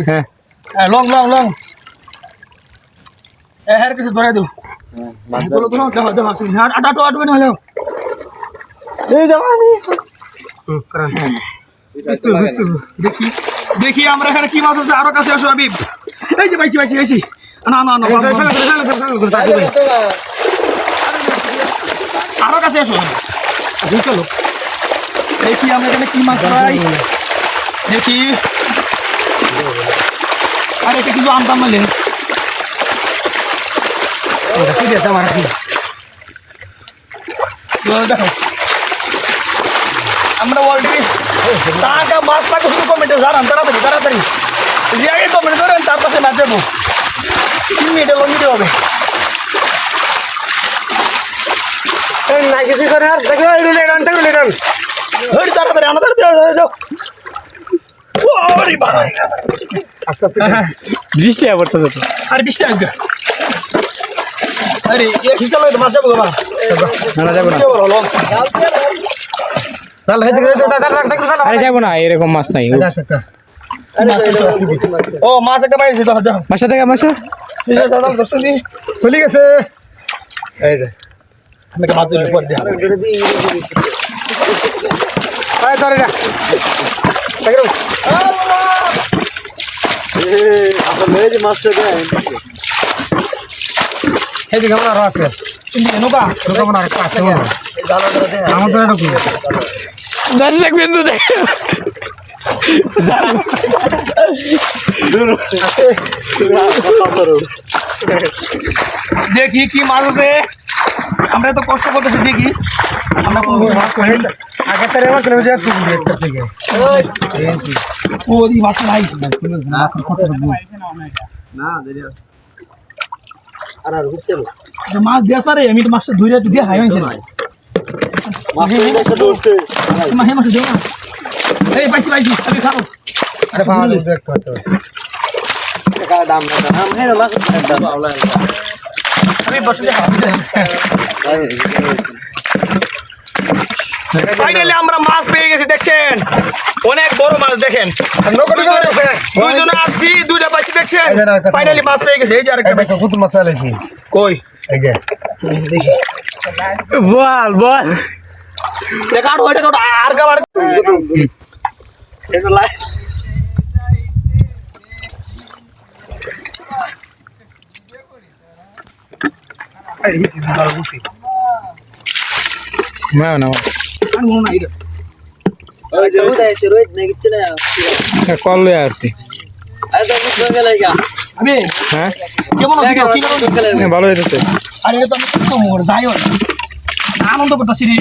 হ্যাঁ long long long হ্যাঁ কিছু ধরে দেবো বলো তো দেখো দেখো আটা আটো আটবে না হলেও এই জামানি দেখি দেখি আমরা এখানে কি মাছ আছে আরো কাছে আসো আবিব এই যে পাইছি পাইছি পাইছি না না না আরো কাছে আসো চলো দেখি আমরা এখানে কি মাছ পাই দেখি আরে এটা কিছু আনতাম বলে দেখো আমরা অলরেডি টাকা মাছ টাকা শুরু কমেন্টে জানান তাড়াতাড়ি তাড়াতাড়ি যে আগে কমেন্ট করেন তার পাশে না যাবো 3 মিনিটে লঙ্গিতে হবে তাড়াতাড়ি আনা তাড়াতাড়ি আস্তে আস্তে বৃষ্টি পড়তেছে তো আর 20 টাকা আরে এক হিসাবে মাছ যাবো বাবা না যাবো না আরে যাবো না এরকম মাছ নাই ও মাছ একটা পাইছি তো মাসা থেকে মাসা চলে গেছে এই যে আমি মাছ ধরে পর দেয়া আয় ধরে না আসলে এই মাছটা দেন এই দিকে আমরা আছে নৌকা নৌকা মনে একটা আছে আমাদের এটা কি দর্শক বিন্দু দেখ দেখি কি মাছ আছে আমরা তো কষ্ট করতেছি দেখি আমরা আগে তারে আমার চলে যায় থেকে ও দি মাছ নাই না দেরি আর আর হচ্ছে মাছ দিয়া সারে আমি তো মাছটা ধরে দিয়ে হাই হইছে না মাছ একটা ধরছে মাছ মাছ দেও না এই পাইছি পাইছি আমি খাবো আরে পাওয়া দেখ তো টাকা দাম না দাম হে মাছ দাম আমি বসে দেখো ফাইনালি আমরা মাছ পেয়ে গেছি দেখছেন অনেক বড় মাছ দেখেন দুইজন আসছি দুইটা পাইছি দেখছেন ফাইনালি মাছ পেয়ে গেছে এই যে আরেকটা পাইছি কত মাছ আইছে কই এই যে দেখি বল বল দেখা ওইটা কত আর কাবার এটা লাই আরে হিসি ভালো বুঝি না না আর মন নাই রে ওই যে উদাইছে রোহিত নাকি চলে কল লয়ে আসছি আরে তো মুখ ভেঙে লাগা আবে হ্যাঁ কেমন আছিস কি ভালো হইতেছে আরে তো আমি তো মোর যাইও আনন্দ করতেছি রে